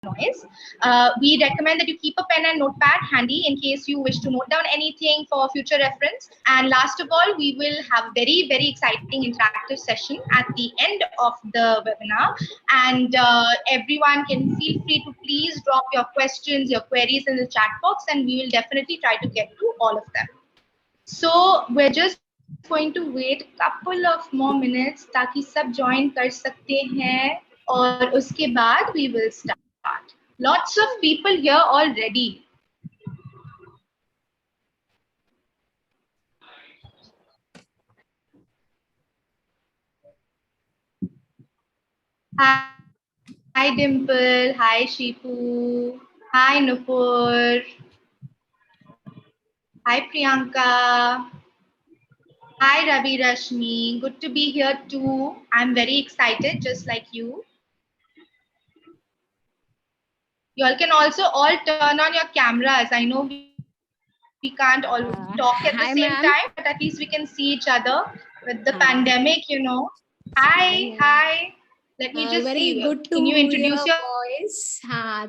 noise. We recommend that you keep a pen and notepad handy in case you wish to note down anything for future reference. And last of all, we will have very exciting interactive session at the end of the webinar. And everyone can feel free to please drop your questions, your queries in the chat box, and we will definitely try to get to all of them. So we're just going to wait couple of more minutes ताकि सब join कर सकते हैं और उसके बाद we will start. Lots of people here already. Hi Dimple, hi Shipu, hi Nupur, hi Priyanka. Hi Ravi Rashmi, good to be here too. I'm very excited, just like you. You all can also all turn on your cameras. I know we can't all talk at the same time, but at least we can see each other with the pandemic, Hi. Let me just see. Very good Can you to introduce hear your voice.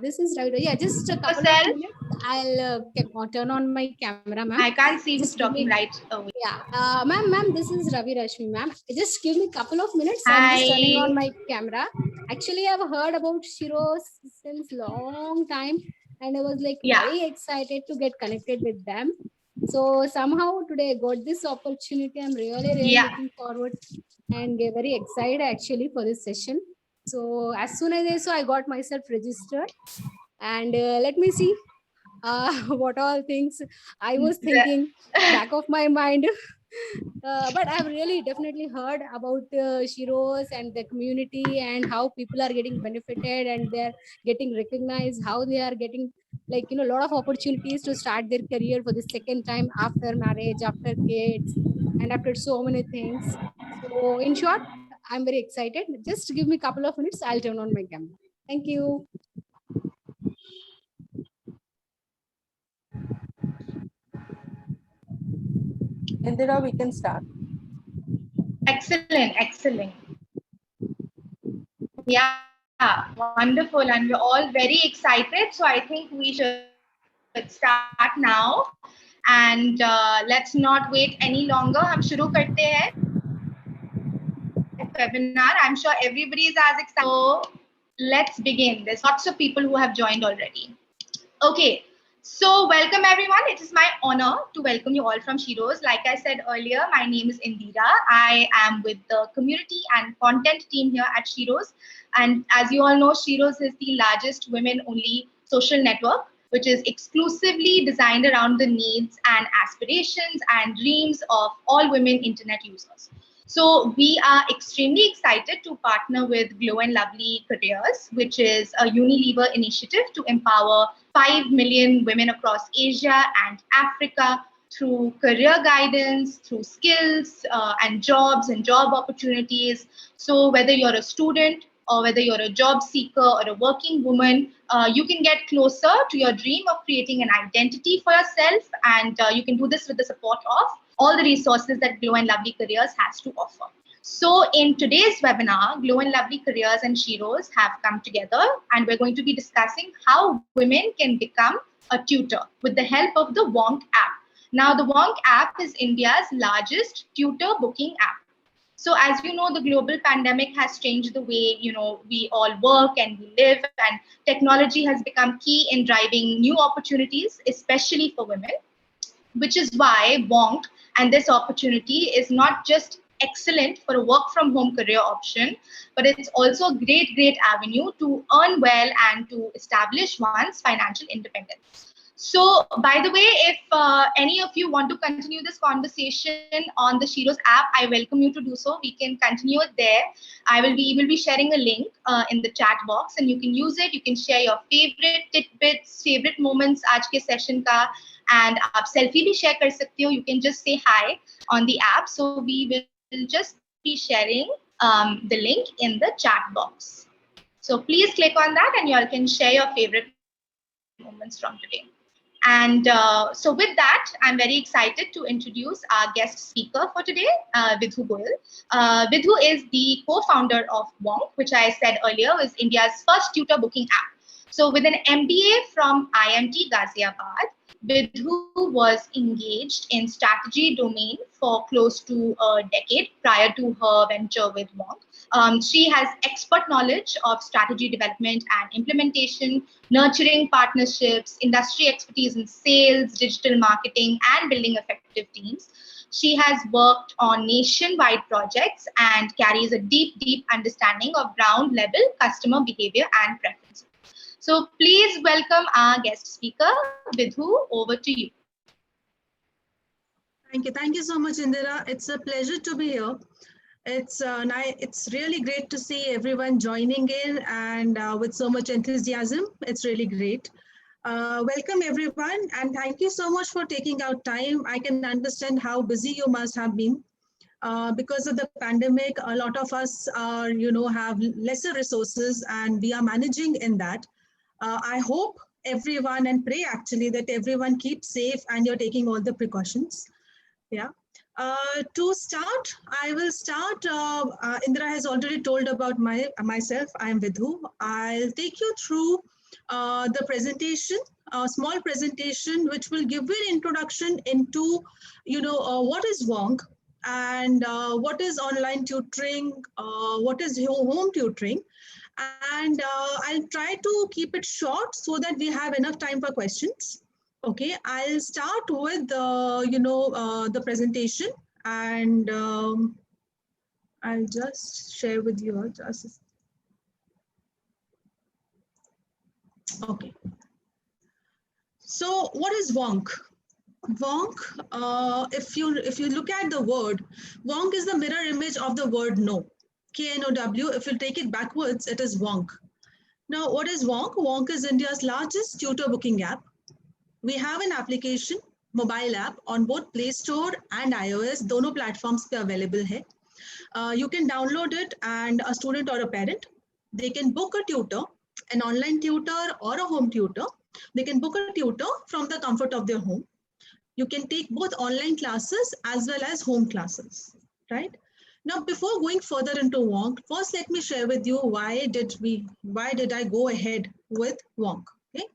This is Ravi. Yeah, just a couple of yourself? minutes. I'll turn on my camera, ma'am. I can't see who's Just give talking me, right away. yeah, ma'am, this is Ravi Rashmi, ma'am. Just give me a couple of minutes. Hi. I'm just turning on my camera. Actually, I've heard about Shiro since long time, and I was like very excited to get connected with them. So somehow today I got this opportunity. I'm really looking forward and very excited actually for this session. So as soon as I saw, I got myself registered, and let me see what all things I was thinking back of my mind. But I've really definitely heard about Shiros and the community and how people are getting benefited and they're getting recognized, how they are getting a lot of opportunities to start their career for the second time after marriage, after kids, and after so many things. So in short, I'm very excited. Just give me a couple of minutes. I'll turn on my camera. Thank you. Indira, we can start. Excellent. Yeah, wonderful. And we're all very excited. So I think we should start now. And let's not wait any longer. हम शुरू करते हैं webinar. I'm sure everybody is as excited. So let's begin. There's lots of people who have joined already. Okay. So welcome everyone. It is my honor to welcome you all from Shiros. Like I said earlier, my name is Indira. I am with the community and content team here at Shiros. And as you all know, Shiros is the largest women-only social network, which is exclusively designed around the needs and aspirations and dreams of all women internet users. So we are extremely excited to partner with Glow and Lovely Careers, which is a Unilever initiative to empower 5 million women across Asia and Africa through career guidance, through skills and jobs and job opportunities. So whether you're a student or whether you're a job seeker or a working woman, you can get closer to your dream of creating an identity for yourself, and you can do this with the support of all the resources that Glow and Lovely Careers has to offer. So in today's webinar, Glow and Lovely Careers and Shiros have come together, and we're going to be discussing how women can become a tutor with the help of the Wonk app. Now, the Wonk app is India's largest tutor booking app. So as you know, the global pandemic has changed the way, we all work and we live, and technology has become key in driving new opportunities, especially for women, which is why Wonk and this opportunity is not just excellent for a work from home career option, but it's also a great avenue to earn well and to establish one's financial independence. So, by the way, if any of you want to continue this conversation on the Shiros app, I welcome you to do so. We can continue it there. We will be sharing a link in the chat box, and you can use it. You can share your favorite tidbits, favorite moments आज के session का, and आप selfie भी share कर सकते हो. You can just say hi on the app. So we will just be sharing the link in the chat box. So please click on that, and you all can share your favorite moments from today. And so with that, I'm very excited to introduce our guest speaker for today, Vidhu Goyal. Vidhu is the co-founder of Wonk, which I said earlier is India's first tutor booking app. So with an MBA from IMT Ghaziabad, Vidhu was engaged in strategy domain for close to a decade prior to her venture with Wonk. She has expert knowledge of strategy development and implementation, nurturing partnerships, industry expertise in sales, digital marketing, and building effective teams. She has worked on nationwide projects and carries a deep understanding of ground level customer behavior and preferences. So please welcome our guest speaker, Vidhu. Over to you. Thank you. Thank you so much, Indira. It's a pleasure to be here. It's really great to see everyone joining in and with so much enthusiasm. It's really great. Welcome everyone, and thank you so much for taking out time. I can understand how busy you must have been. Because of the pandemic, a lot of us are, have lesser resources, and we are managing in that. I hope everyone, and pray actually that everyone keeps safe and you're taking all the precautions. Yeah. To start, I will start. Indira has already told about myself. I am Vidhu. I'll take you through the presentation, a small presentation, which will give you an introduction into, what is Wonk and what is online tutoring, what is home tutoring. And I'll try to keep it short so that we have enough time for questions. Okay, I'll start with the presentation, and I'll just share with you. Okay. So, what is Wonk? Wonk, if you look at the word, Wonk is the mirror image of the word no. K-N-O-W. If you take it backwards, it is Wonk. Now, what is Wonk? Wonk is India's largest tutor booking app. We have an application, mobile app on both Play Store and iOS. दोनों platforms पे available है. You can download it, and a student or a parent, they can book a tutor, an online tutor or a home tutor. They can book a tutor from the comfort of their home. You can take both online classes as well as home classes, right? Now, before going further into Wonk, first let me share with you why did I go ahead with Wonk. Okay.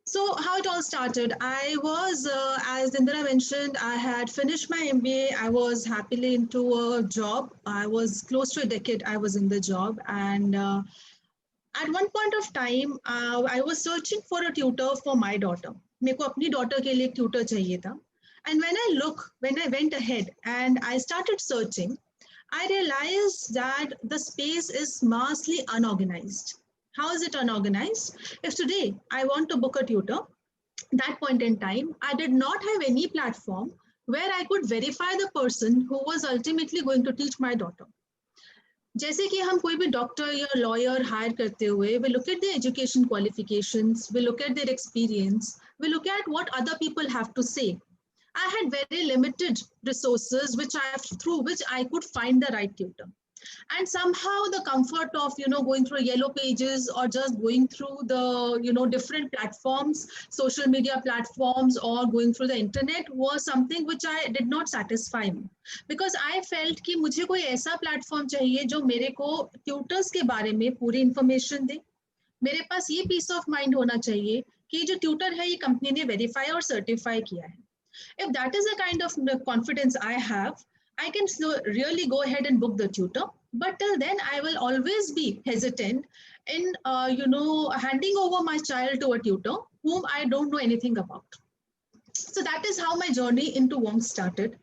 So how it all started, I was, as Indira mentioned, I had finished my MBA. I was happily into a job. I was close to a decade I was in the job. And at one point of time, I was searching for a tutor for my daughter. मेरे को अपनी daughter के लिए tutor चाहिए था. And when I went ahead and I started searching, I realized that the space is massively unorganized. How is it unorganized? If today I want to book a tutor, that point in time, I did not have any platform where I could verify the person who was ultimately going to teach my daughter. जैसे कि हम कोई भी doctor या lawyer hire करते हुए, we look at their education qualifications, we look at their experience, we look at what other people have to say. I had very limited resources through which I could find the right tutor. And somehow the comfort of, going through Yellow Pages or just going through the, different platforms, social media platforms, or going through the internet was something which I did not satisfy me. Because I felt कि मुझे कोई ऐसा platform चाहिए जो मेरे को tutors के बारे में पूरी information दे. मेरे पास ये peace of mind होना चाहिए कि जो tutor है ये company ने verify और certify किया है. If that is the kind of confidence I have, I can really go ahead and book the tutor. But till then, I will always be hesitant in, handing over my child to a tutor whom I don't know anything about. So that is how my journey into Wonk started.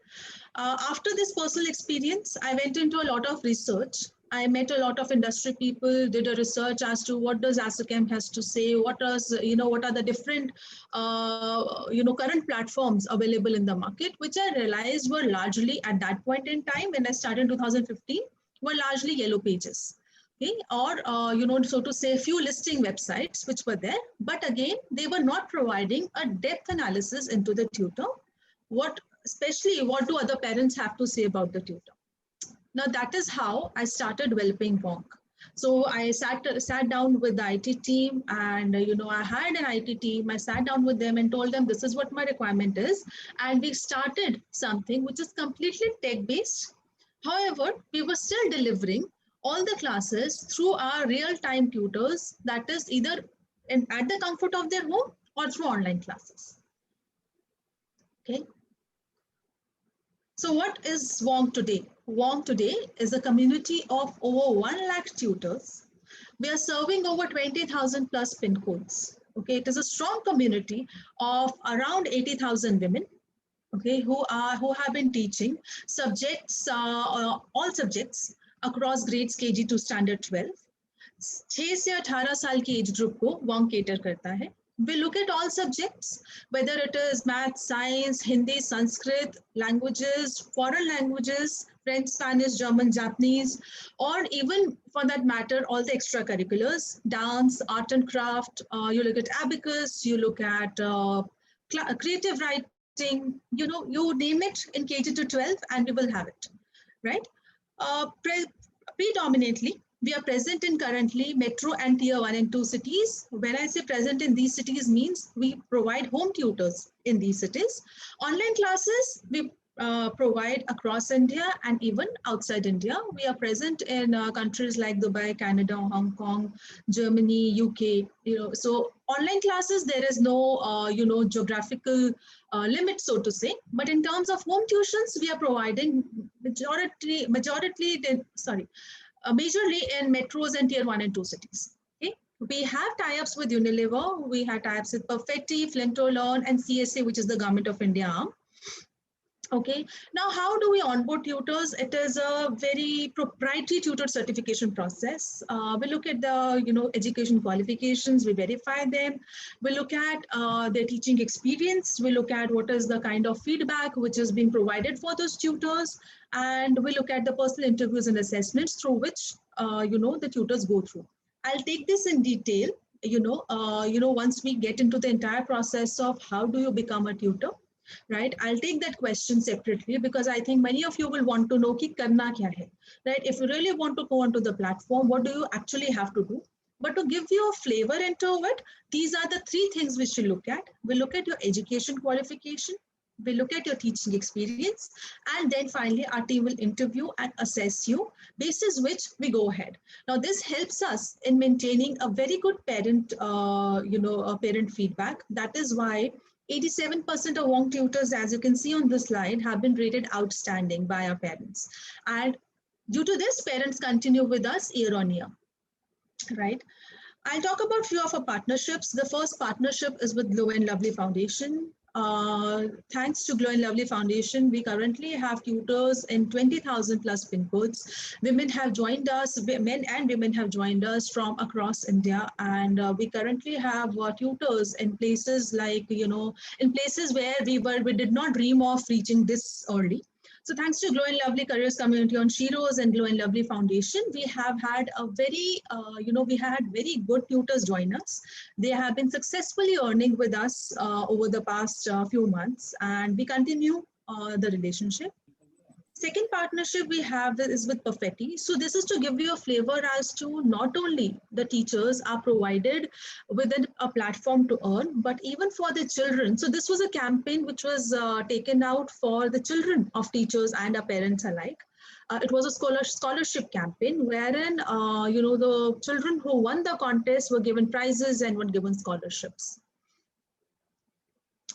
After this personal experience, I went into a lot of research. I met a lot of industry people, did a research as to what does ASSOCHAM has to say, what are the different, current platforms available in the market, which I realized were largely at that point in time when I started in 2015, were largely Yellow Pages. Okay? Or, so to say, a few listing websites which were there, but again, they were not providing a depth analysis into the tutor. Especially what do other parents have to say about the tutor? Now that is how I started developing Wonk. So I sat down with the IT team, and I hired an IT team. I sat down with them and told them this is what my requirement is, and we started something which is completely tech-based. However, we were still delivering all the classes through our real-time tutors, that is either at the comfort of their home or through online classes. Okay. So what is WONG today? WONG today is a community of over 1 lakh tutors. We are serving over 20,000 plus PIN codes. Okay, it is a strong community of around 80,000 women. Okay, who have been teaching subjects, all subjects across grades KG to standard 12. 6 से 18 साल की age group को WONG cater करता है. We look at all subjects, whether it is math, science, Hindi, Sanskrit, languages, foreign languages, French, Spanish, German, Japanese, or even for that matter, all the extracurriculars, dance, art and craft, you look at abacus, you look at creative writing, you know, you name it in KG to 12 and we will have it, right? Predominantly, we are present in currently metro and tier 1 and 2 cities. When I say present in these cities means we provide home tutors in these cities. Online classes, we provide across India and even outside India. We are present in countries like Dubai, Canada, Hong Kong, Germany, UK. You know, so online classes, there is no you know, geographical limit, so to say. But in terms of home tuitions, we are providing majorly in metros and tier 1 and 2 cities. Okay, we have tie-ups with Unilever, we have tie-ups with Perfetti, Flinto-Learn, and CSA, which is the Government of India arm. Okay, now how do we onboard tutors? It is a very proprietary tutor certification process. We look at the, you know, education qualifications, we verify them. We look at their teaching experience. We look at what is the kind of feedback which is being provided for those tutors. And we look at the personal interviews and assessments through which, you know, the tutors go through. I'll take this in detail, you know, once we get into the entire process of how do you become a tutor. Right, I'll take that question separately because I think many of you will want to know ki karna kya hai, right? If you really want to go onto the platform, what do you actually have to do? But to give you a flavor into it, these are the 3 things which we look at. We look at your education qualification, we look at your teaching experience, and then finally our team will interview and assess you, basis which we go ahead. Now this helps us in maintaining a very good parent, you know, parent feedback. That is why 87% of WONG tutors, as you can see on the slide, have been rated outstanding by our parents. And due to this, parents continue with us year on year, right? I'll talk about few of our partnerships. The first partnership is with Glow and Lovely Foundation. Thanks to Glow and Lovely Foundation, we currently have tutors in 20,000 plus PIN codes. Women have joined us, men and women have joined us from across India. And we currently have tutors in places like, you know, in places where we did not dream of reaching this early. So thanks to Glow and Lovely Careers Community on Sheroes and Glow and Lovely Foundation, we have had a very, you know, we had very good tutors join us. They have been successfully earning with us over the past few months, and we continue the relationship. Second partnership we have is with Perfetti. So this is to give you a flavor as to not only the teachers are provided within a platform to earn, but even for the children. So this was a campaign which was taken out for the children of teachers and our parents alike. It was a scholarship campaign wherein, you know, the children who won the contest were given prizes and were given scholarships.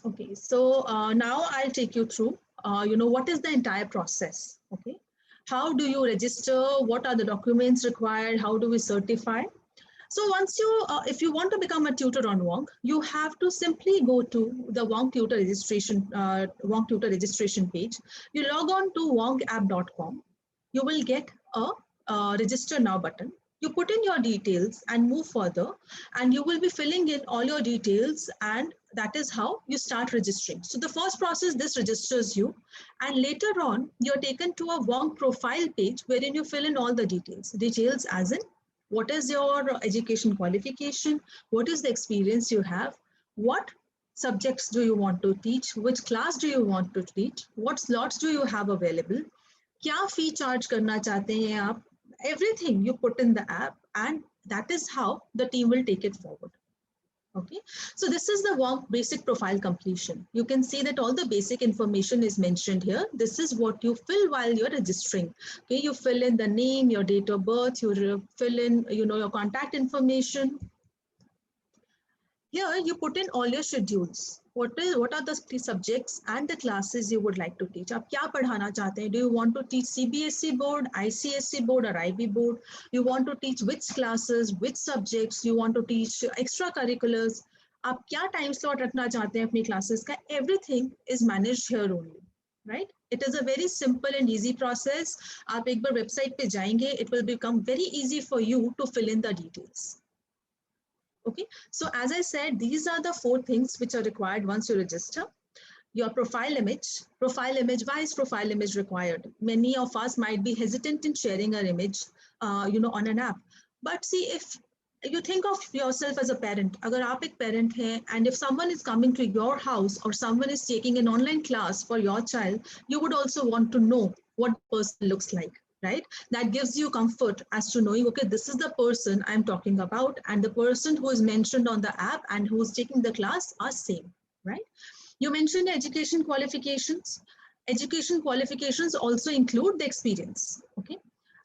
Okay, so now I'll take you through, you know, what is the entire process, okay? How do you register? What are the documents required? How do we certify? So once you, if you want to become a tutor on WONG, you have to simply go to the WONG tutor registration page. You log on to wongapp.com. You will get a register now button. You put in your details and move further, and you will be filling in all your details, and that is how you start registering. So the first process, this registers you, and later on, you're taken to a WONG profile page wherein you fill in all the details. Details as in, what is your education qualification? What is the experience you have? What subjects do you want to teach? Which class do you want to teach? What slots do you have available? Kya fee charge karna chahte hain aap? Everything you put in the app, and that is how the team will take it forward. Okay, so this is the Wonk basic profile completion. You can see that all the basic information is mentioned here. This is what you fill while you're registering. Okay, you fill in the name, your date of birth, you fill in, your contact information. Here you put in all your schedules. What are the subjects and the classes you would like to teach? आप क्या पढ़ाना चाहते हैं? Do you want to teach CBSE board, ICSE board or IB board? You want to teach which classes, which subjects? You want to teach extracurriculars? आप क्या time slot रखना चाहते हैं अपनी classes का? Everything is managed here only, right? It is a very simple and easy process. आप एक बार website पे जाएंगे, it will become very easy for you to fill in the details. Okay, so as I said, these are the 4 things which are required once you register. Your profile image. Why is profile image required? Many of us might be hesitant in sharing our image, on an app. But see, if you think of yourself as a parent, agar aap ek parent hai, and if someone is coming to your house or someone is taking an online class for your child, you would also want to know what the person looks like. Right? That gives you comfort as to knowing, okay, this is the person I'm talking about, and the person who is mentioned on the app and who is taking the class are same, right? You mentioned education qualifications. Education qualifications also include the experience, okay?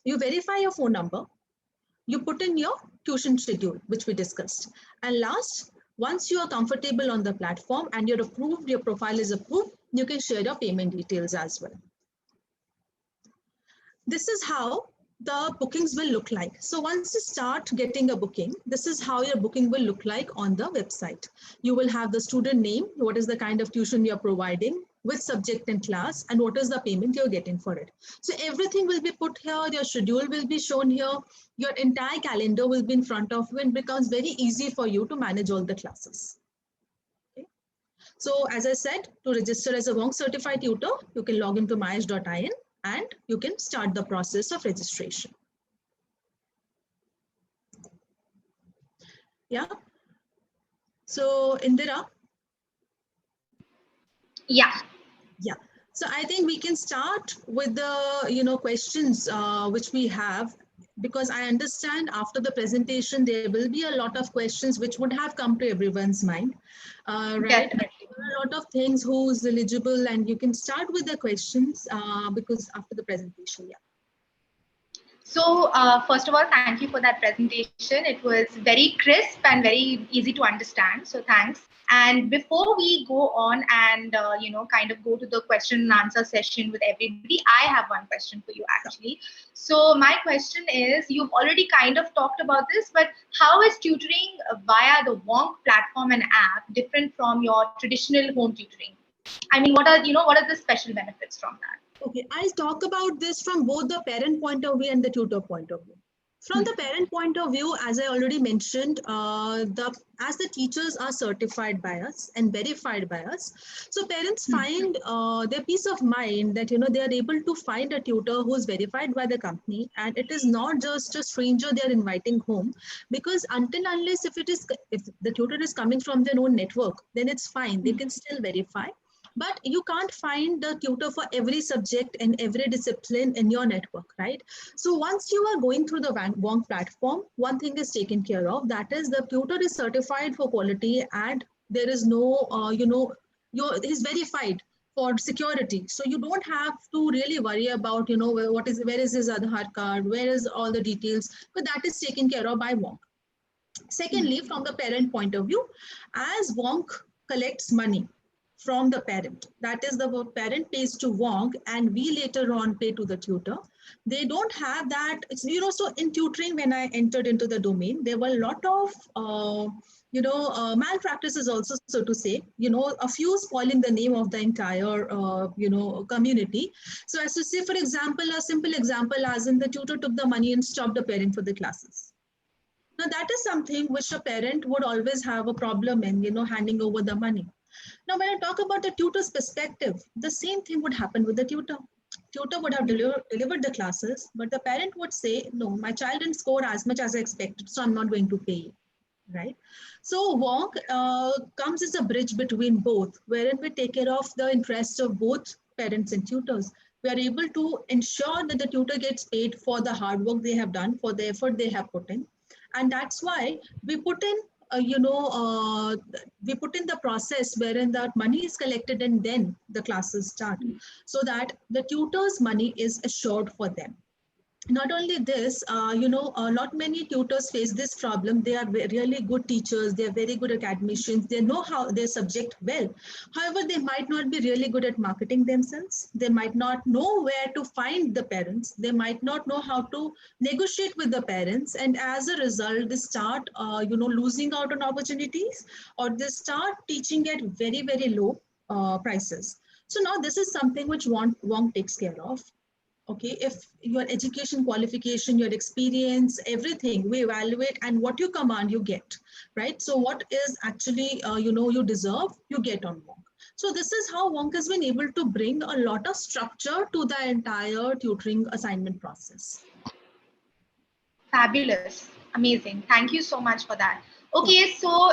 You verify your phone number. You put in your tuition schedule, which we discussed. And last, once you are comfortable on the platform and you're approved, your profile is approved, you can share your payment details as well. This is how the bookings will look like. So once you start getting a booking, this is how your booking will look like on the website. You will have the student name, what is the kind of tuition you're providing, which subject and class, and what is the payment you're getting for it. So everything will be put here, your schedule will be shown here, your entire calendar will be in front of you, and becomes very easy for you to manage all the classes. Okay. So as I said, to register as a Wonk certified tutor, you can log into myesh.in. And you can start the process of registration. Yeah. So Indira. Yeah. Yeah. So I think we can start with the questions which we have, because I understand after the presentation there will be a lot of questions which would have come to everyone's mind. Right. Definitely. There are a lot of things who's eligible, and you can start with the questions because after the presentation, yeah. So first of all, thank you for that presentation. It was very crisp and very easy to understand. So thanks. And before we go on and, kind of go to the question and answer session with everybody, I have one question for you actually. So my question is, you've already kind of talked about this, but how is tutoring via the Wonk platform and app different from your traditional home tutoring? I mean, what are the special benefits from that? Okay, I'll talk about this from both the parent point of view and the tutor point of view. From the parent point of view, as I already mentioned, as the teachers are certified by us and verified by us, so parents find their peace of mind that they are able to find a tutor who is verified by the company, and it is not just a stranger they are inviting home, because until unless if the tutor is coming from their own network, then it's fine, they can still verify. But you can't find the tutor for every subject and every discipline in your network, right? So once you are going through the Wonk platform, one thing is taken care of, that is the tutor is certified for quality, and there is no, he's verified for security. So you don't have to really worry about, where is his Aadhaar card, where is all the details, but that is taken care of by Wonk. Secondly, from the parent point of view, as Wonk collects money from the parent, that is the parent pays to Wonk and we later on pay to the tutor. They don't have that, so in tutoring, when I entered into the domain, there were a lot of, malpractices also, so to say, a few spoiling the name of the entire, community. So as to say, for example, a simple example, as in the tutor took the money and stopped the parent for the classes. Now that is something which a parent would always have a problem in, handing over the money. Now, when I talk about the tutor's perspective, the same thing would happen with the tutor. Tutor would have delivered the classes, but the parent would say, no, my child didn't score as much as I expected, so I'm not going to pay you, right? So Wonk comes as a bridge between both, wherein we take care of the interests of both parents and tutors. We are able to ensure that the tutor gets paid for the hard work they have done, for the effort they have put in. And that's why we put in we put in the process wherein that money is collected and then the classes start, so that the tutor's money is assured for them. Not only this, not many tutors face this problem. They are really good teachers. They are very good academicians. They know how their subject well. However, they might not be really good at marketing themselves. They might not know where to find the parents. They might not know how to negotiate with the parents. And as a result, they start, losing out on opportunities, or they start teaching at very, very low prices. So now this is something which Wong takes care of. Okay, if your education qualification, your experience, everything we evaluate, and what you command you get, right? So what is actually you deserve, you get on Wonk. So this is how Wonk has been able to bring a lot of structure to the entire tutoring assignment process. Fabulous, amazing. Thank you so much for that. Okay, so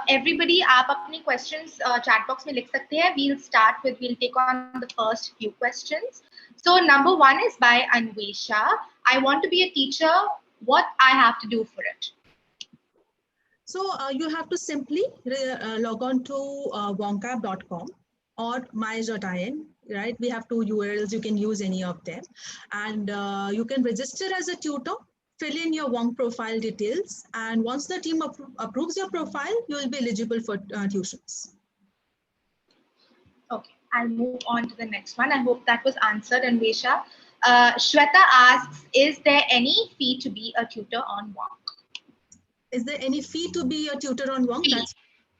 everybody, आप अपनी questions chat box में लिख सकते हैं. We'll take on the first few questions. So number one is by Anvesha. I want to be a teacher. What I have to do for it? So you have to simply log on to wonkab.com or myage.in, right? We have two URLs. You can use any of them, and you can register as a tutor. Fill in your Wonk profile details, and once the team approves your profile, you will be eligible for tuitions. Okay, I'll move on to the next one. I hope that was answered, Anvesha. Shweta asks, is there any fee to be a tutor on Wonk? Is there any fee to be a tutor on Wonk?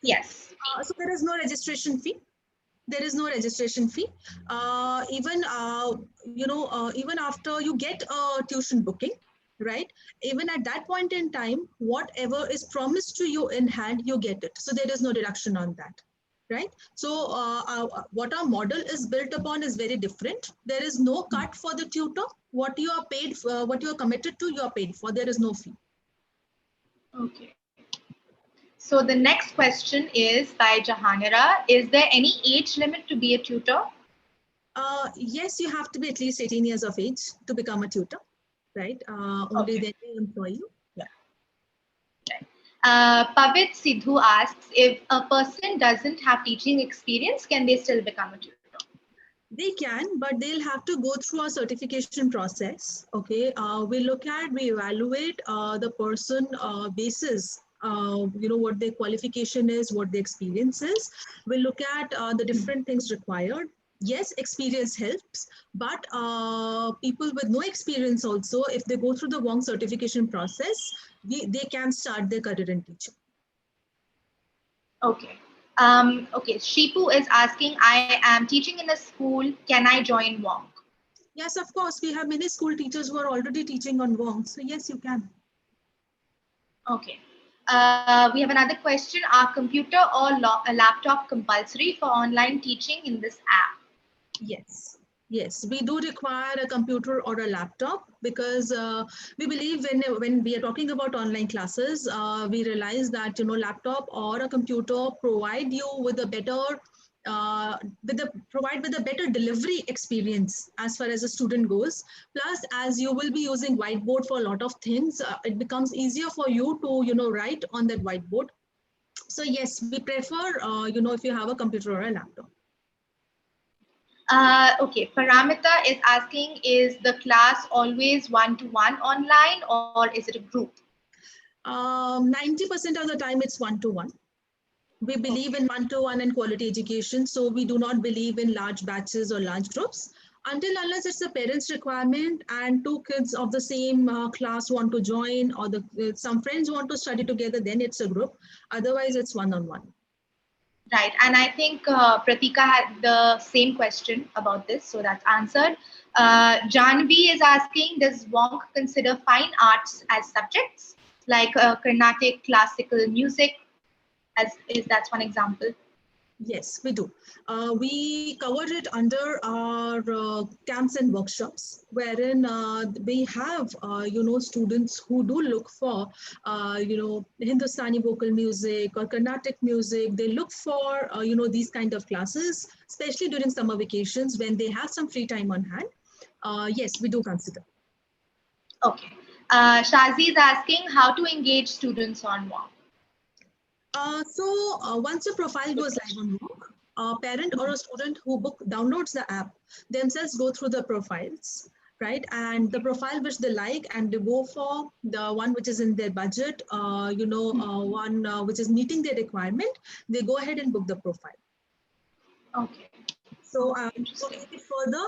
Yes. So there is no registration fee. There is no registration fee. Even after you get a tuition booking, right? Even at that point in time, whatever is promised to you in hand, you get it. So there is no deduction on that, right? So what our model is built upon is very different. There is no cut for the tutor. What you are paid for, what you are committed to, you are paid for. There is no fee. Okay. So the next question is by Jahanira. Is there any age limit to be a tutor? Yes, you have to be at least 18 years of age to become a tutor, right? Only then they employ you. Yeah. Pavit Sidhu asks, if a person doesn't have teaching experience, can they still become a tutor? They can, but they'll have to go through a certification process. Okay, we evaluate the person basis. What their qualification is, what the experience is. We look at the different things required. Yes, experience helps, but people with no experience also, if they go through the Wonk certification process, they can start their career in teaching. Okay. Okay, Shipu is asking, I am teaching in a school. Can I join Wonk? Yes, of course. We have many school teachers who are already teaching on Wonk. So yes, you can. Okay. We have another question. Are computer or a laptop compulsory for online teaching in this app? Yes. Yes, we do require a computer or a laptop because we believe when we are talking about online classes, we realize that laptop or a computer provide you with a better provide with a better delivery experience as far as a student goes. Plus, as you will be using whiteboard for a lot of things, it becomes easier for you to write on that whiteboard. So yes, we prefer if you have a computer or a laptop. Okay, Paramita is asking, is the class always one-to-one online or is it a group? 90% of the time it's one-to-one. We believe in one-to-one and quality education, so we do not believe in large batches or large groups. Unless it's a parent's requirement and two kids of the same class want to join, or some friends want to study together, then it's a group. Otherwise, it's one-on-one. Right, and I think Pratika had the same question about this, so that's answered. Janvi is asking, does Wonk consider fine arts as subjects, like Carnatic classical music, that's one example? Yes, we do. We cover it under our camps and workshops, wherein we have, students who do look for, Hindustani vocal music or Carnatic music. They look for, these kind of classes, especially during summer vacations when they have some free time on hand. Yes, we do consider. Okay. Shazi is asking how to engage students on Wonk. Once your profile goes live on Moodle, a parent or a student who downloads the app themselves go through the profiles, right? And the profile which they like and they go for the one which is in their budget, one which is meeting their requirement, they go ahead and book the profile. Okay. So to take it further,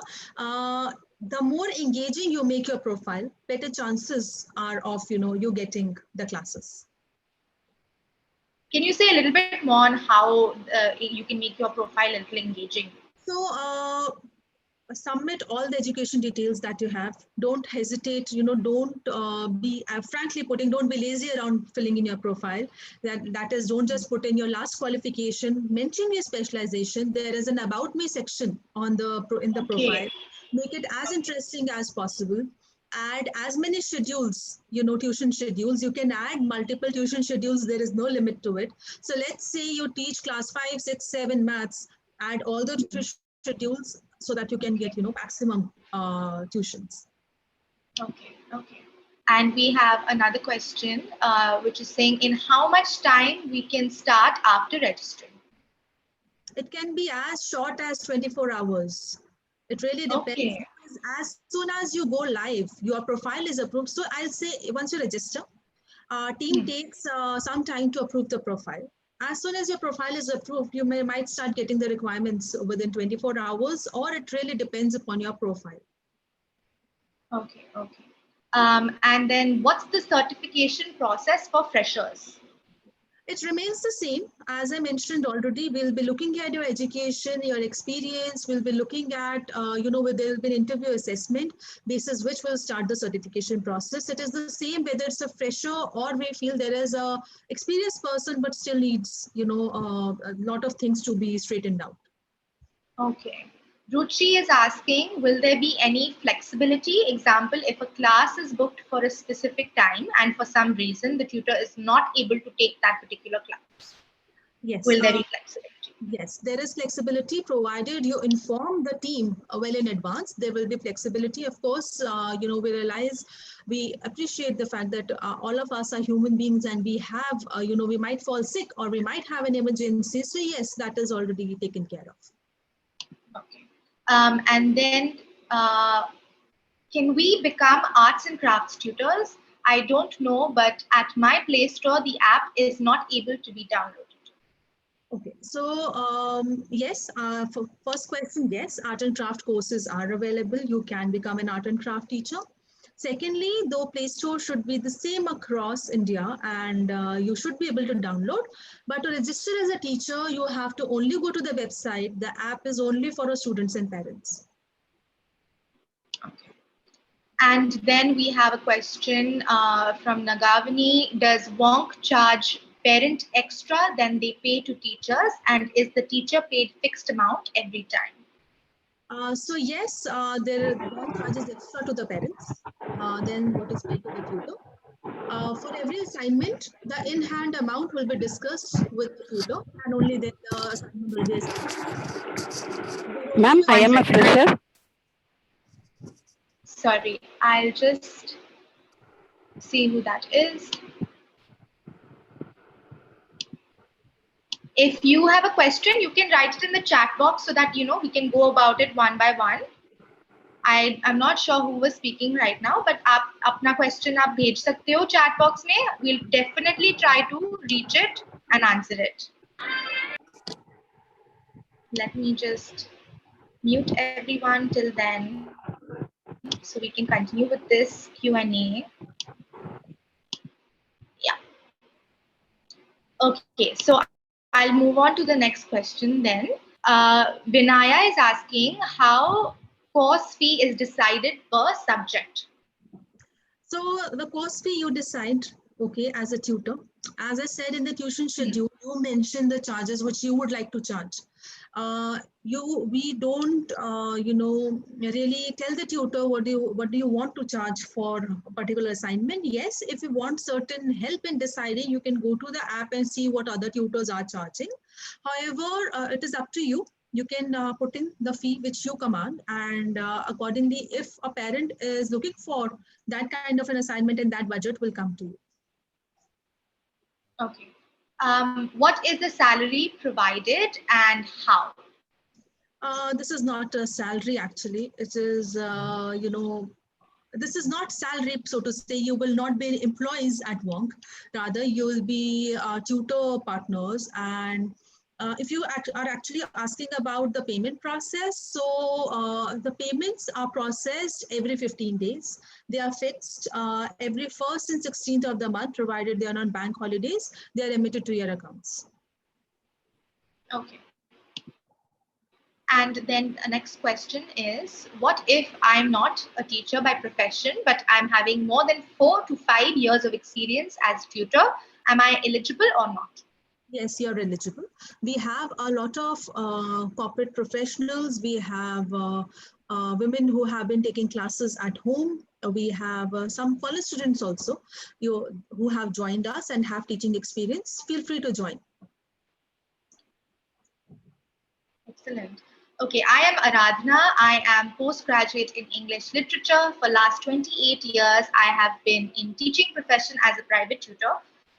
the more engaging you make your profile, better chances are of you getting the classes. Can you say a little bit more on how you can make your profile a little engaging? So submit all the education details that you have. Don't hesitate, don't be frankly putting, don't be lazy around filling in your profile. That is, don't just put in your last qualification, mention your specialization. There is an about me section in the profile. Make it as interesting as possible. Add as many schedules, tuition schedules. You can add multiple tuition schedules. There is no limit to it. So let's say you teach class 5, 6, 7 maths, add all the tuition schedules so that you can get, maximum tuitions. Okay. And we have another question, which is saying, in how much time we can start after registering? It can be as short as 24 hours. It really depends. Okay. As soon as you go live, your profile is approved. So I'll say once you register, team takes some time to approve the profile. As soon as your profile is approved, you might start getting the requirements within 24 hours, or it really depends upon your profile. Okay. And then what's the certification process for freshers? It remains the same. As I mentioned already, we'll be looking at your education, your experience. We'll be looking at, there will be an interview assessment basis which will start the certification process. It is the same whether it's a fresher or we feel there is a experienced person but still needs, a lot of things to be straightened out. Okay. Ruchi is asking, will there be any flexibility? Example, if a class is booked for a specific time and for some reason the tutor is not able to take that particular class. Yes. Will there be flexibility? Yes, there is flexibility provided you inform the team well in advance. There will be flexibility. Of course, we appreciate the fact that all of us are human beings and we have, we might fall sick or we might have an emergency. So yes, that is already taken care of. Okay. And then can we become arts and crafts tutors? I don't know, but at my Play Store, the app is not able to be downloaded. Okay, so yes, for first question, yes, art and craft courses are available. You can become an art and craft teacher. Secondly, the Play Store should be the same across India and you should be able to download. But to register as a teacher, you have to only go to the website. The app is only for students and parents. Okay. And then we have a question from Nagavani. Does Wonk charge parent extra than they pay to teachers? And is the teacher paid fixed amount every time? So yes, there one charges extra to the parents than what is paid to the tutor. For every assignment, the in-hand amount will be discussed with the tutor and only then the assignment will be assigned. Ma'am, I am a fresher. Sorry, I'll just see who that is. If you have a question, you can write it in the chat box so that, we can go about it one by one. I'm not sure who was speaking right now, but आप अपना question आप भेज सकते हो chat box में. We'll definitely try to reach it and answer it. Let me just mute everyone till then, so we can continue with this Q&A. Yeah. Okay, so I'll move on to the next question then. Vinaya is asking how course fee is decided per subject. So the course fee you decide, okay, as a tutor. As I said in the tuition schedule, you mentioned the charges which you would like to charge. We don't, really tell the tutor what do you want to charge for a particular assignment. Yes, if you want certain help in deciding, you can go to the app and see what other tutors are charging. However, it is up to you. You can put in the fee which you command, and accordingly, if a parent is looking for that kind of an assignment, and that budget will come to you. Okay. What is the salary provided and how? This is not a salary actually. It is, this is not salary, so to say. You will not be employees at Wonk. Rather, you will be tutor partners. And if you are actually asking about the payment process, so the payments are processed every 15 days. They are fixed every 1st and 16th of the month, provided they are on bank holidays. They are remitted to your accounts. Okay. And then the next question is, what if I'm not a teacher by profession, but I'm having more than 4 to 5 years of experience as tutor? Am I eligible or not? Yes, you're eligible. We have a lot of corporate professionals. We have women who have been taking classes at home. We have some college students also who have joined us and have teaching experience. Feel free to join. Excellent. Okay, I am Aradhana. I am postgraduate in English literature. For last 28 years, I have been in teaching profession as a private tutor.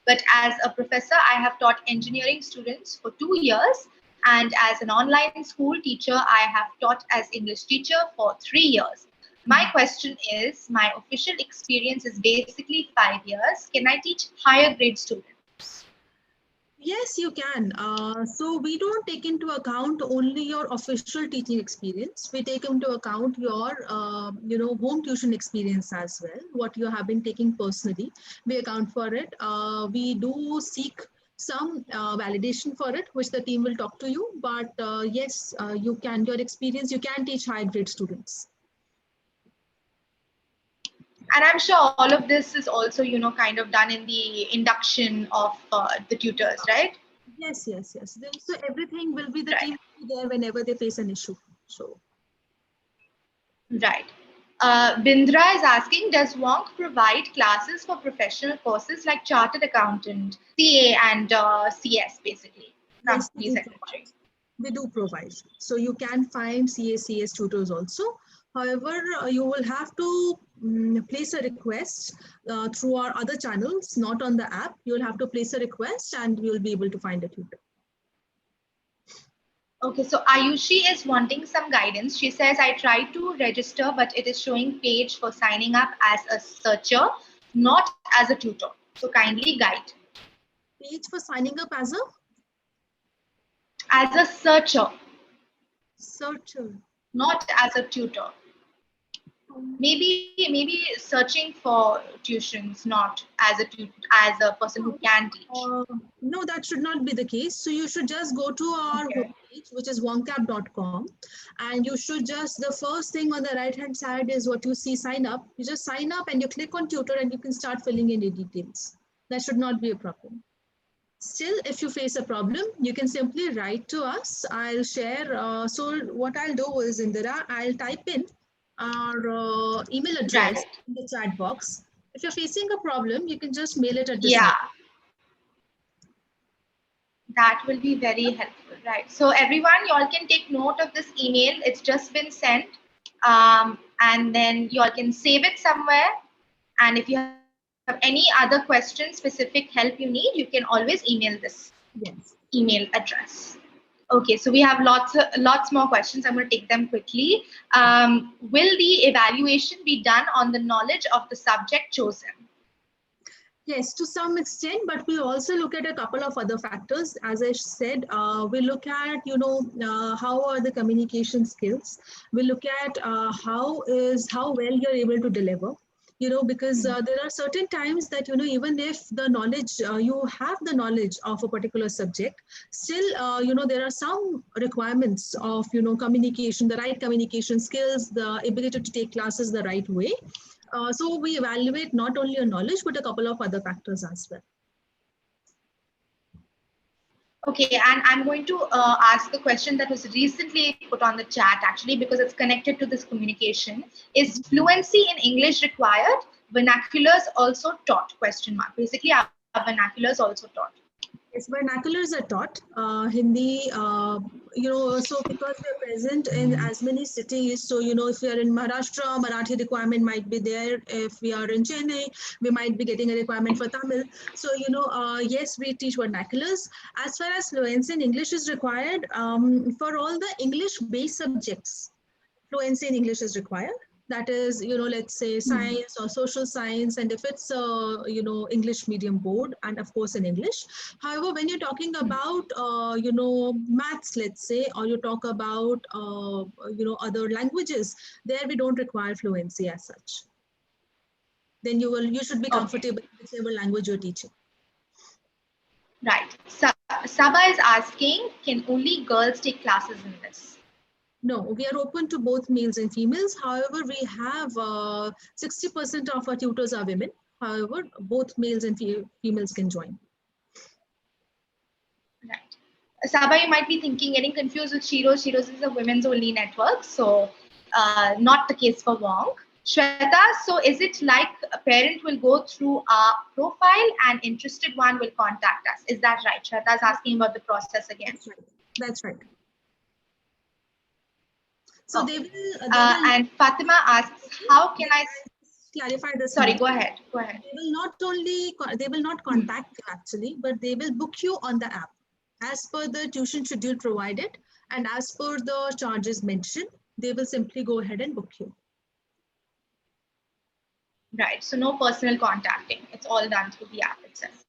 But as a professor, I have taught engineering students for 2 years. And as an online school teacher, I have taught as English teacher for 3 years. My question is, my official experience is basically 5 years. Can I teach higher grade students? Yes, you can. So we don't take into account only your official teaching experience. We take into account your, home tuition experience as well, what you have been taking personally. We account for it. We do seek some validation for it, which the team will talk to you. But yes, you can, your experience, you can teach high grade students. And I'm sure all of this is also, kind of done in the induction of the tutors, right? Yes. So everything will be the Right. team will be there whenever they face an issue. So. Right. Bindra is asking, does Wonk provide classes for professional courses like chartered accountant, CA and CS, basically? Yes, Company secretary. we do provide. So you can find CACS tutors also. However, you will have to place a request through our other channels, not on the app. You will have to place a request and you will be able to find a tutor. Okay, so Ayushi is wanting some guidance. She says, I tried to register, but it is showing page for signing up as a searcher, not as a tutor. So kindly guide. Page for signing up as a? As a searcher. Searcher. Not as a tutor. Maybe searching for tuitions, not as a person who can teach. No, that should not be the case. So you should just go to our homepage, which is wonkap.com, and you should just, the first thing on the right hand side is what you see, sign up. You just sign up and you click on tutor and you can start filling in your details. That should not be a problem. Still, if you face a problem, you can simply write to us. I'll share. So what I'll do is, Indira, I'll type in our email address in the chat box. If you're facing a problem, you can just mail it at this number. That will be very helpful, right? So everyone, y'all can take note of this email. It's just been sent. And then y'all can save it somewhere. And if you have any other questions, specific help you need, you can always email this email address. Okay, so we have lots more questions. I'm going to take them quickly. Will the evaluation be done on the knowledge of the subject chosen? Yes, to some extent, but we also look at a couple of other factors. As I said, we look at, how are the communication skills. We look at how well you're able to deliver. Because there are certain times that, even if the knowledge, you have the knowledge of a particular subject, still, there are some requirements of, communication, the right communication skills, the ability to take classes the right way. So we evaluate not only your knowledge, but a couple of other factors as well. Okay, and I'm going to ask the question that was recently put on the chat, actually, because it's connected to this communication. Is fluency in English required? Vernaculars also taught? Question mark. Basically, our vernaculars also taught. Yes, vernaculars are taught. Hindi, so because we are present in as many cities, so, if we are in Maharashtra, Marathi requirement might be there. If we are in Chennai, we might be getting a requirement for Tamil. So, yes, we teach vernaculars. As far as fluency in English is required, for all the English-based subjects, fluency in English is required. That is, let's say science or social science, and if it's English medium board, and of course in English. However, when you're talking about maths, let's say, or you talk about other languages, there we don't require fluency as such. Then you should be comfortable with whichever language you're teaching. Right. Saba is asking, can only girls take classes in this? No, we are open to both males and females. However, we have 60% of our tutors are women. However, both males and females can join. Right. Saba, you might be thinking, getting confused with Shiroz. Shiroz is a women's only network, so not the case for Wonk. Shweta, so is it like a parent will go through our profile and interested one will contact us? Is that right? Shweta is asking about the process again. That's right. That's right. So okay. they will, and Fatima asks, how can I clarify this? Sorry, go ahead. Go ahead. They will not contact you actually, but they will book you on the app as per the tuition schedule provided, and as per the charges mentioned. They will simply go ahead and book you. Right. So no personal contacting. It's all done through the app itself.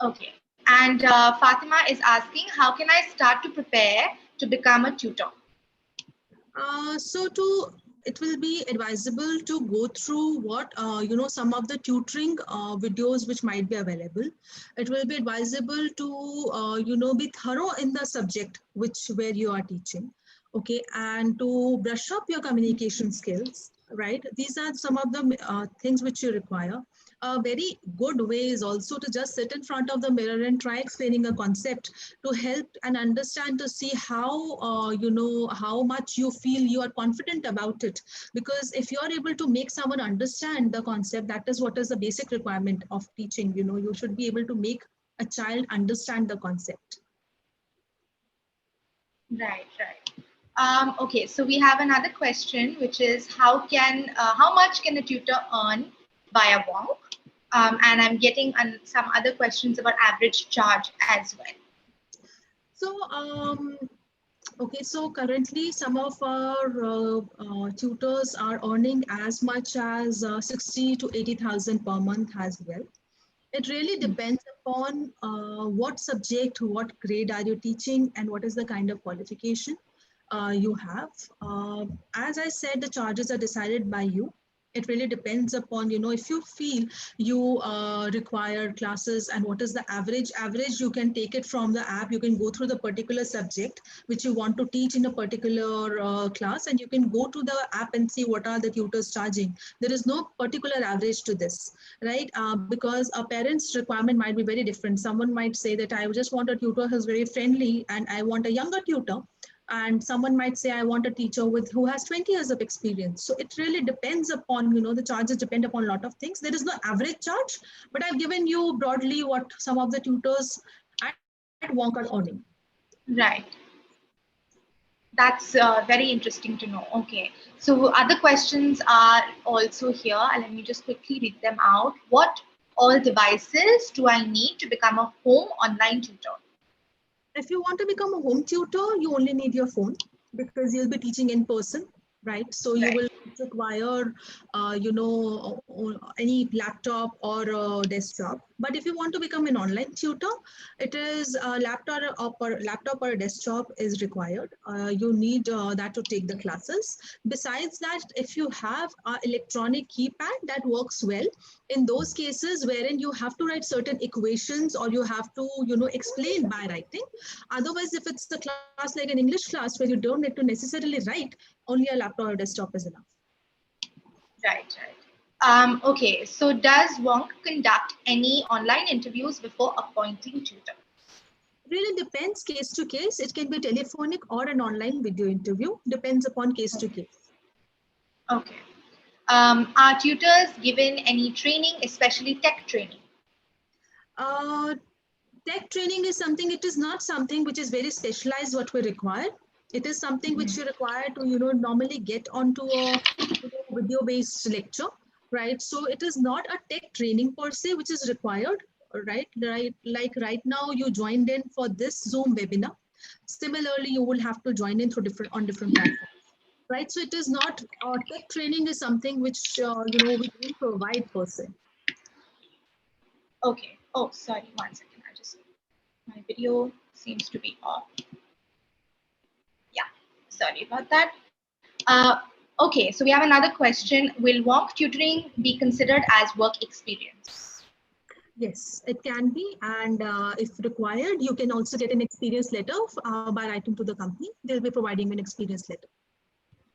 Okay. And Fatima is asking, how can I start to prepare to become a tutor? It will be advisable to go through some of the tutoring videos which might be available. It will be advisable to be thorough in the subject where you are teaching, okay, and to brush up your communication skills. Right, these are some of the things which you require. A very good way is also to just sit in front of the mirror and try explaining a concept to help and understand, to see how how much you feel you are confident about it. Because if you are able to make someone understand the concept, that is what is the basic requirement of teaching. You should be able to make a child understand the concept. Right. Okay, so we have another question, which is how much can a tutor earn via Wonk? And I'm getting some other questions about average charge as well. So, okay, so currently some of our tutors are earning as much as 60 to 80,000 per month as well. It really depends upon what subject, what grade are you teaching, and what is the kind of qualification you have. As I said, the charges are decided by you. It really depends upon, if you feel you require classes and what is the average. You can take it from the app. You can go through the particular subject which you want to teach in a particular class, and you can go to the app and see what are the tutors charging. There is no particular average to this, right? Because a parent's requirement might be very different. Someone might say that I just want a tutor who's very friendly and I want a younger tutor. And someone might say, I want a teacher who has 20 years of experience. So it really depends upon, the charges depend upon a lot of things. There is no average charge, but I've given you broadly what some of the tutors at Wonk are earning. Right. That's very interesting to know. Okay. So other questions are also here. Let me just quickly read them out. What all devices do I need to become a home online tutor? If you want to become a home tutor, you only need your phone because you'll be teaching in person, right? So you will require, any laptop or a desktop. But if you want to become an online tutor, it is a laptop or a desktop is required. You need that to take the classes. Besides that, if you have an electronic keypad, that works well in those cases wherein you have to write certain equations or you have to, explain by writing. Otherwise, if it's a class like an English class where you don't need to necessarily write, only a laptop or desktop is enough. Right. Okay, so does Wonk conduct any online interviews before appointing tutor? Really depends case to case. It can be telephonic or an online video interview. Depends upon case to case. Okay. Are tutors given any training, especially tech training? Tech training is something, it is not something which is very specialized what we require. It is something which you require to, normally get onto a video-based lecture, right? So it is not a tech training per se, which is required, right? Like right now you joined in for this Zoom webinar. Similarly, you will have to join in through different platforms, right? So it is not, tech training is something which, we don't provide per se. Okay. Oh, sorry. 1 second. My video seems to be off. Yeah. Sorry about that. Okay. So we have another question. Will wonk tutoring be considered as work experience? Yes, it can be. And if required, you can also get an experience letter by writing to the company. They'll be providing an experience letter.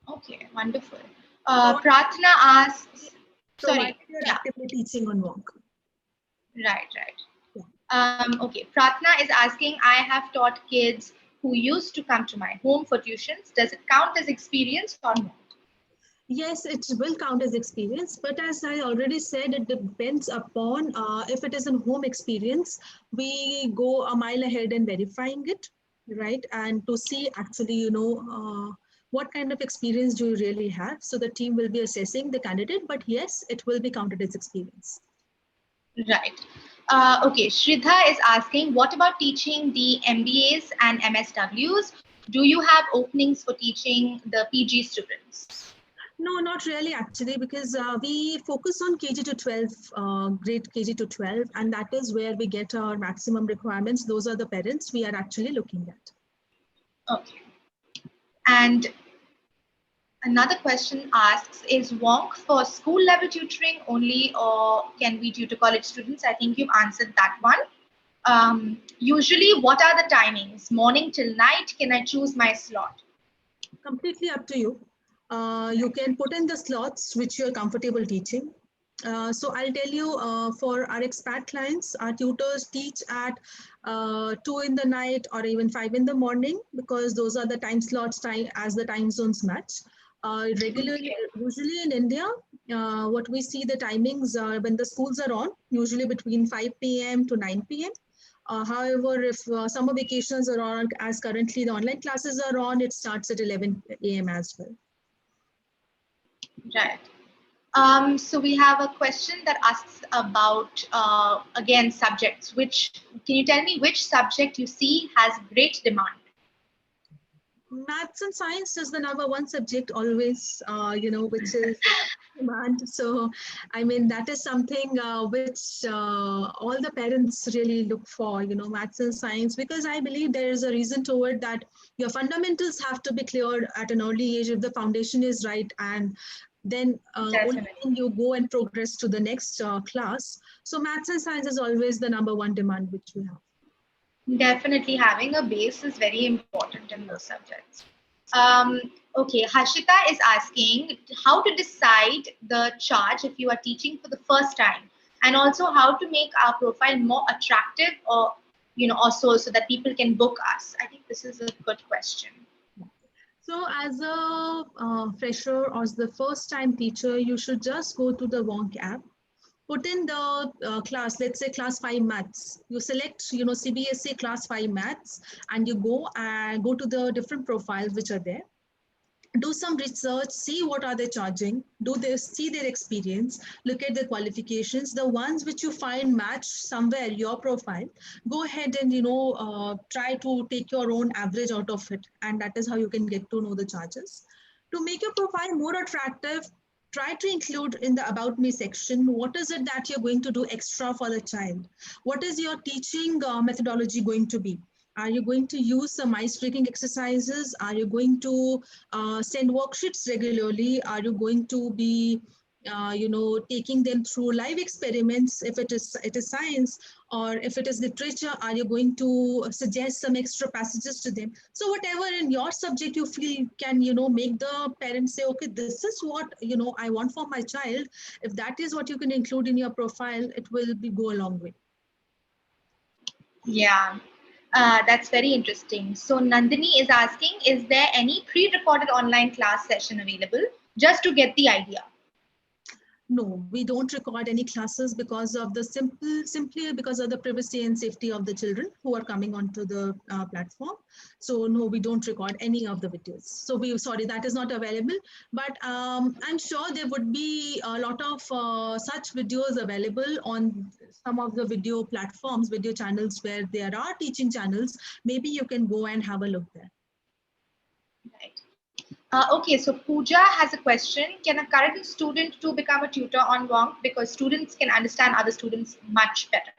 Okay. Wonderful. Prathna asks, sorry. You're actively teaching on wonk. Right. Okay, Prathna is asking, I have taught kids who used to come to my home for tuitions. Does it count as experience or not? Yes, it will count as experience, but as I already said, it depends upon if it is a home experience, we go a mile ahead in verifying it, right? And to see actually, what kind of experience do you really have? So the team will be assessing the candidate, but yes, it will be counted as experience. Right. Okay, Shridha is asking, what about teaching the MBAs and MSWs? Do you have openings for teaching the PG students? No, not really actually, because we focus on KG to 12, grade KG to 12, and that is where we get our maximum requirements. Those are the parents we are actually looking at. Okay. And another question asks, is wonk for school level tutoring only, or can we tutor college students? I think you've answered that one. Usually, what are the timings? Morning till night? Can I choose my slot? Completely up to you. You can put in the slots which you're comfortable teaching. So I'll tell you, for our expat clients, our tutors teach at 2 in the night or even 5 in the morning, because those are the time slots as the time zones match. Regularly, usually in India, what we see the timings when the schools are on, usually between 5 p.m. to 9 p.m. However, if summer vacations are on, as currently the online classes are on, it starts at 11 a.m. as well. Right. So we have a question that asks about, again, subjects. Can you tell me which subject you see has great demand? Maths and science is the number one subject always, which is demand. So, I mean, that is something which all the parents really look for, maths and science, because I believe there is a reason to it that your fundamentals have to be cleared at an early age if the foundation is right, and then only when you go and progress to the next class. So maths and science is always the number one demand which we have. Definitely having a base is very important in those subjects. Okay, Harshita is asking how to decide the charge if you are teaching for the first time, and also how to make our profile more attractive, or also so that people can book us. I think this is a good question. So as a fresher or as the first time teacher, you should just go to the wonk app, put in the class, let's say class 5 maths. You select, CBSE class 5 maths, and you go to the different profiles which are there. Do some research, see what are they charging, see their experience, look at the qualifications, the ones which you find match somewhere your profile, go ahead and, try to take your own average out of it. And that is how you can get to know the charges. To make your profile more attractive, try to include in the About Me section, what is it that you're going to do extra for the child? What is your teaching methodology going to be? Are you going to use some ice-breaking exercises? Are you going to send worksheets regularly? Are you going to be, taking them through live experiments if it is science, or if it is literature, are you going to suggest some extra passages to them? So whatever in your subject you feel can, make the parents say, okay, this is what, I want for my child. If that is what you can include in your profile, it will go a long way. Yeah. That's very interesting. So Nandini is asking, is there any pre-recorded online class session available, just to get the idea? No, we don't record any classes because of the simply because of the privacy and safety of the children who are coming onto the platform. So no, we don't record any of the videos. So sorry, that is not available. But I'm sure there would be a lot of such videos available on some of the video platforms, video channels where there are teaching channels. Maybe you can go and have a look there. Right. Okay, so Pooja has a question. Can a current student too become a tutor on Wonk because students can understand other students much better?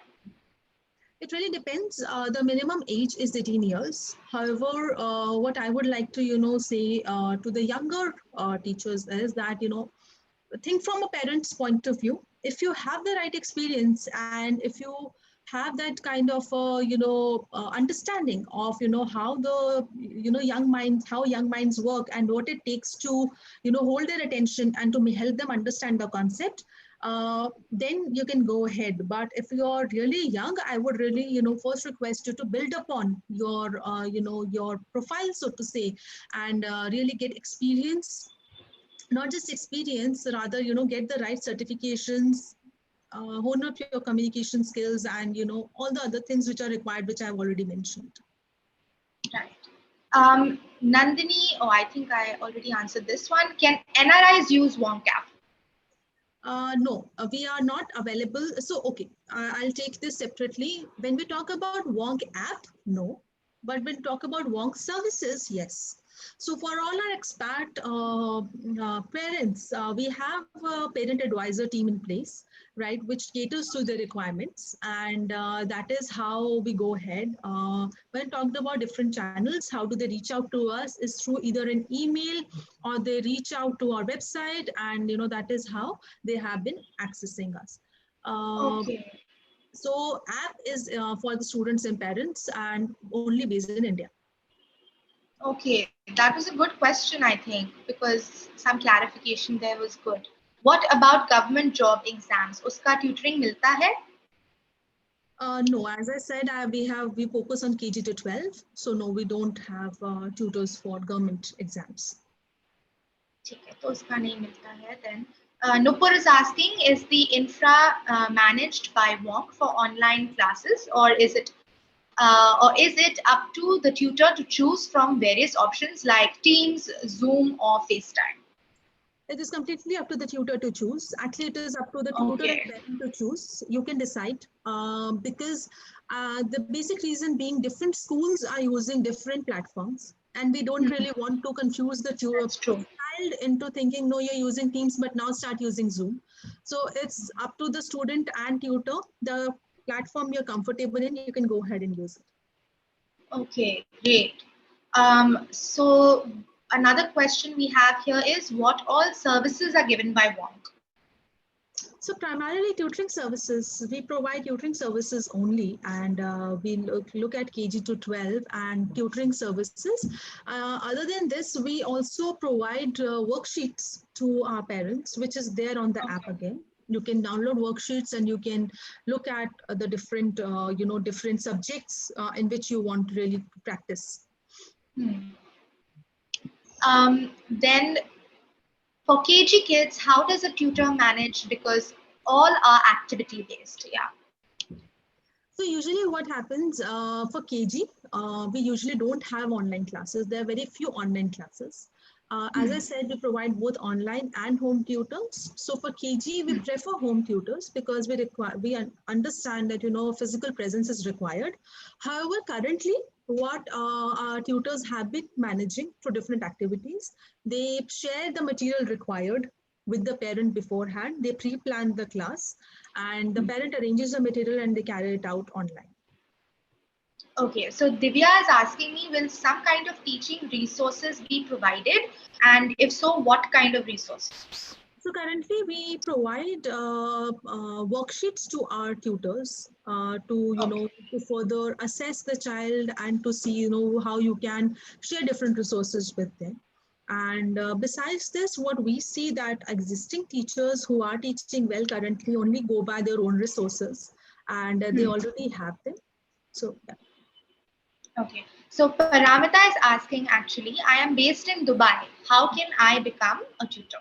It really depends. The minimum age is 18 years. However, what I would like to, say to the younger teachers is that, think from a parent's point of view. If you have the right experience and if you have that kind of, understanding of, how the, how young minds work and what it takes to, hold their attention and to help them understand the concept, then you can go ahead. But if you're really young, I would really, first request you to build upon your, your profile, so to say, and really get experience, not just experience, rather, get the right certifications, hone up your communication skills, and, all the other things which are required, which I've already mentioned. Right. Nandini, I think I already answered this one. Can NRIs use Wonk app? No, we are not available. So, okay, I'll take this separately. When we talk about Wonk app, no. But when we talk about Wonk services, yes. So for all our expat parents, we have a parent advisor team in place, right, which caters to the requirements. And that is how we go ahead. When talked about different channels, how do they reach out to us is through either an email or they reach out to our website. And, that is how they have been accessing us. Okay. So app is for the students and parents and only based in India. Okay, that was a good question, I think, because some clarification there was good. What about government job exams? Uska tutoring milta hai? No, as I said, we focus on KG to 12. So no, we don't have tutors for government exams. ठीक है, तो उसका नहीं मिलता है then. Nupur is asking, is the infra managed by Wonk for online classes, or is it up to the tutor to choose from various options like Teams, Zoom, or FaceTime? It is completely up to the tutor to choose. Actually, it is up to the tutor and parent to choose. You can decide because the basic reason being different schools are using different platforms. And we don't really want to confuse the child into thinking, no, you're using Teams, but now start using Zoom. So it's up to the student and tutor. The platform you're comfortable in, you can go ahead and use it. Okay, great. So another question we have here is, what all services are given by Wonk? So primarily tutoring services, we provide tutoring services only, and we look at KG to 12 and tutoring services. Other than this, we also provide worksheets to our parents, which is there on the app again. You can download worksheets and you can look at the different, different subjects in which you want to really practice. Then for KG kids, how does a tutor manage? Because all are activity based, yeah. So usually what happens for KG, we usually don't have online classes. There are very few online classes. As I said, we provide both online and home tutors. So for KG, we prefer home tutors because we understand that, physical presence is required. However, currently, what our tutors have been managing through different activities, they share the material required with the parent beforehand. They pre-plan the class and the parent arranges the material and they carry it out online. Okay, so Divya is asking me, will some kind of teaching resources be provided? And if so, what kind of resources? So currently we provide worksheets to our tutors to further assess the child and to see, how you can share different resources with them. And besides this, what we see that existing teachers who are teaching well currently only go by their own resources and they already have them. So, yeah. Okay. So Paramita is asking, actually, I am based in Dubai. How can I become a tutor?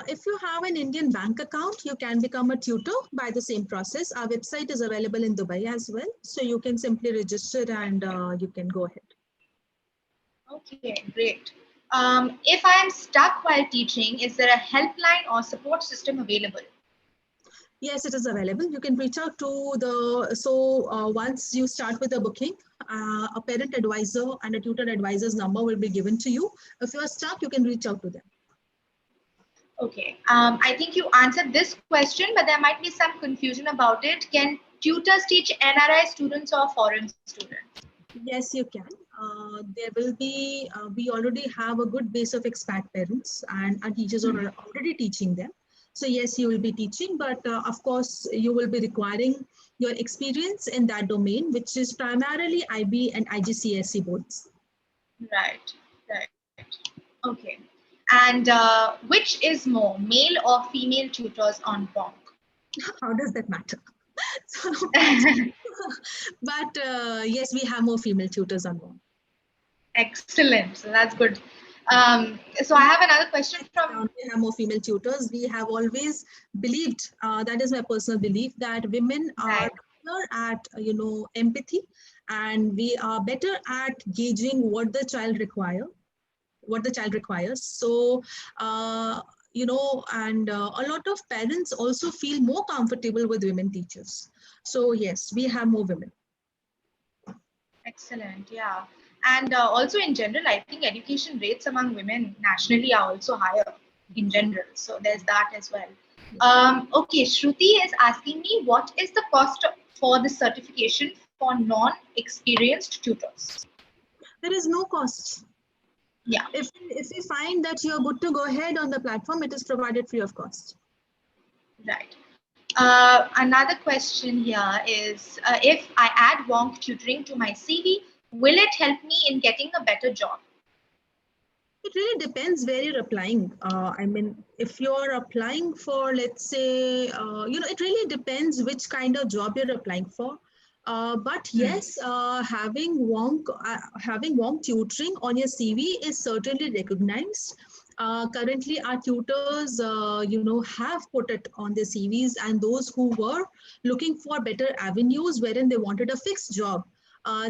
If you have an Indian bank account, you can become a tutor by the same process. Our website is available in Dubai as well. So you can simply register and you can go ahead. Okay, great. If I am stuck while teaching, is there a helpline or support system available? Yes, it is available. You can reach out to once you start with the booking, a parent advisor and a tutor advisor's number will be given to you. If you are stuck, you can reach out to them. Okay, I think you answered this question, but there might be some confusion about it. Can tutors teach NRI students or foreign students? Yes, you can. There will be, we already have a good base of expat parents and our teachers are already teaching them. So yes, you will be teaching, but of course, you will be requiring your experience in that domain, which is primarily IB and IGCSE boards. Right, right. Okay. And which is more, male or female tutors on WONK? How does that matter? But yes, we have more female tutors on WONK. Excellent. So that's good. So I have another question from. We have more female tutors. We have always believed, that is my personal belief, that women are better at empathy, and we are better at gauging what the child requires. So and a lot of parents also feel more comfortable with women teachers. So yes, we have more women. Excellent. Yeah. And also in general, I think education rates among women nationally are also higher in general. So there's that as well. Okay, Shruti is asking me, what is the cost for the certification for non-experienced tutors? There is no cost. Yeah. If we find that you're good to go ahead on the platform, it is provided free of cost. Right. Another question here is, if I add WONK tutoring to my CV, will it help me in getting a better job? It really depends where you're applying. I mean, if you're applying for, let's say, it really depends which kind of job you're applying for. But yes, having WONK tutoring on your CV is certainly recognized. Currently, our tutors, have put it on their CVs, and those who were looking for better avenues wherein they wanted a fixed job,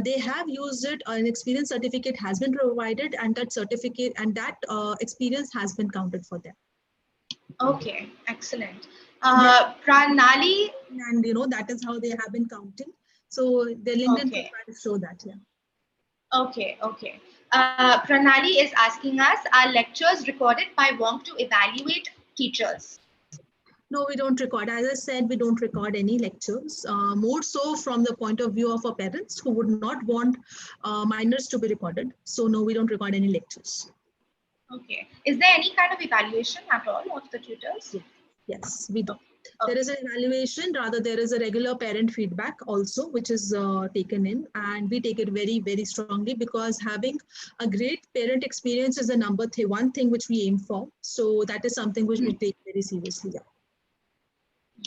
they have used it. An experience certificate has been provided, and that certificate and that experience has been counted for them. Okay, excellent. Pranali, and that is how they have been counting. So their LinkedIn profile show that. Yeah. Okay. Pranali is asking us, are lectures recorded by WONK to evaluate teachers? No, we don't record. As I said, we don't record any lectures. More so from the point of view of our parents who would not want minors to be recorded. So no, we don't record any lectures. Okay. Is there any kind of evaluation at all of the tutors? Yes, we do. There is an evaluation, rather there is a regular parent feedback also, which is taken in, and we take it very, very strongly, because having a great parent experience is the one thing which we aim for. So that is something which we take very seriously. Yeah.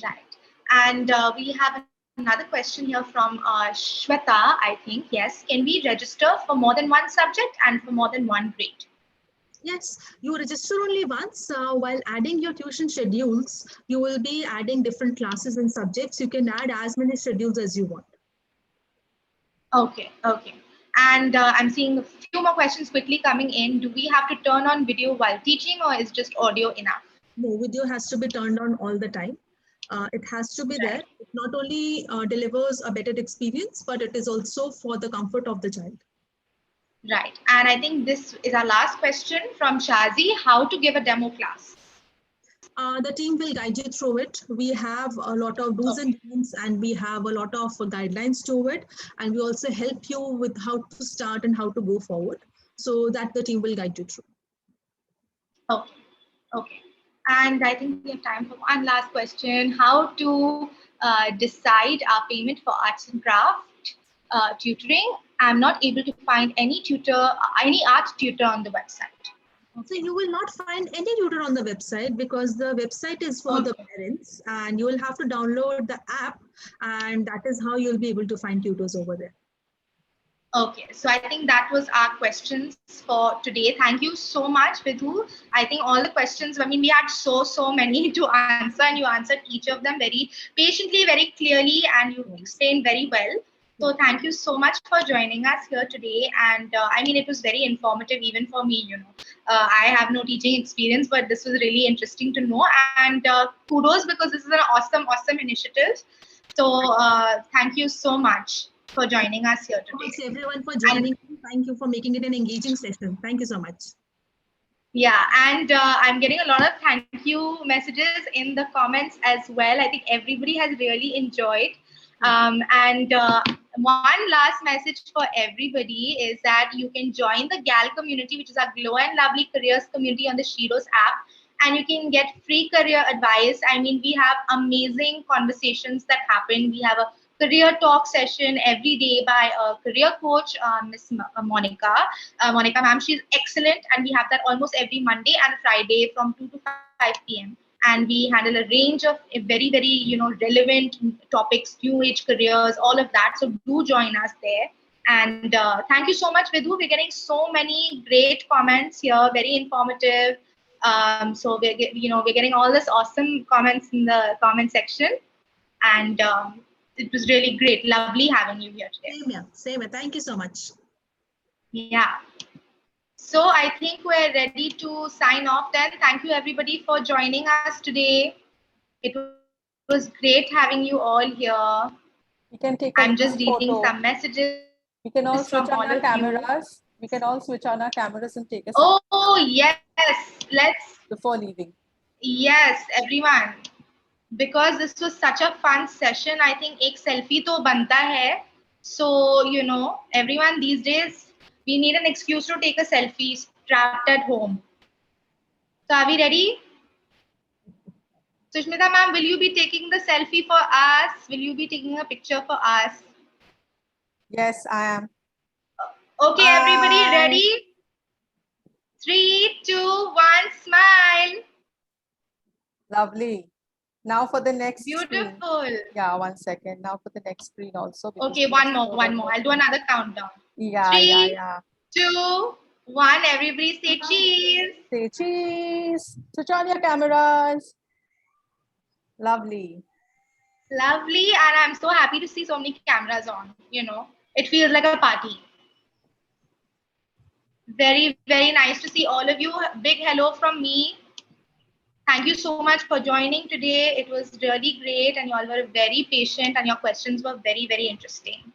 Right. And we have another question here from Shweta, I think. Yes. Can we register for more than one subject and for more than one grade? Yes, you register only once. While adding your tuition schedules, you will be adding different classes and subjects. You can add as many schedules as you want. Okay. And I'm seeing a few more questions quickly coming in. Do we have to turn on video while teaching, or is just audio enough? No, video has to be turned on all the time. It has to be there. It not only delivers a better experience, but it is also for the comfort of the child. Right. And I think this is our last question from Shazi. How to give a demo class? The team will guide you through it. We have a lot of do's and don'ts, and we have a lot of guidelines to it. And we also help you with how to start and how to go forward, so that the team will guide you through. Okay. And I think we have time for one last question. How to decide our payment for arts and craft tutoring? I'm not able to find any art tutor on the website. So you will not find any tutor on the website, because the website is for the parents, and you will have to download the app, and that is how you'll be able to find tutors over there. Okay, so I think that was our questions for today. Thank you so much, Vidhu. I think all the questions, I mean, we had so many to answer, and you answered each of them very patiently, very clearly, and you explained very well. So thank you so much for joining us here today. And I mean, it was very informative even for me, you know. I have no teaching experience, but this was really interesting to know. And kudos, because this is an awesome initiative. So thank you so much for joining us here today. Thanks everyone for joining. Thank you for making it an engaging session. Thank you so much. Yeah, and I'm getting a lot of thank you messages in the comments as well. I think everybody has really enjoyed. And one last message for everybody is that you can join the GAL community, which is our Glow and Lovely Careers community on the Sheroes app, and you can get free career advice. I mean, we have amazing conversations that happen. We have a career talk session every day by a career coach, Miss Monica. Monica ma'am, she's excellent, and we have that almost every Monday and Friday from 2 to 5 p.m. And we handle a range of very relevant topics, new age careers, all of that. So do join us there. And thank you so much, Vidhu. We're getting so many great comments here, very informative. So we're getting all this awesome comments in the comment section, and it was really great, lovely having you here today. Same here. Thank you so much. Yeah. So I think we're ready to sign off then. Thank you everybody for joining us today. It was great having you all here. We can take I'm just reading some messages. We can all switch on our cameras. We can all switch on our cameras and take a selfie. Oh, yes. Let's. Before leaving. Yes, everyone. Because this was such a fun session, I think ek selfie to banta hai. So, everyone these days, we need an excuse to take a selfie trapped at home. So are we ready? Sushmita ma'am, will you be taking the selfie for us? Will you be taking a picture for us? Yes, I am. Okay, everybody ready? 3, 2, 1, smile. Lovely. Now for the next Beautiful. Screen. Yeah, 1 second. Now for the next screen also. Okay, one more. I'll do another countdown. Yeah, 3, 2, 1. Everybody say cheese. Say cheese. Switch on your cameras. Lovely. Lovely. And I'm so happy to see so many cameras on. It feels like a party. Very nice to see all of you. Big hello from me. Thank you so much for joining today. It was really great, and you all were very patient, and your questions were very interesting.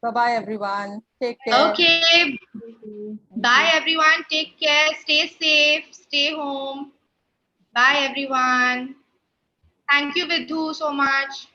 Bye-bye, everyone. Take care. Okay. Bye, everyone. Take care. Stay safe. Stay home. Bye, everyone. Thank you, Vidhu, so much.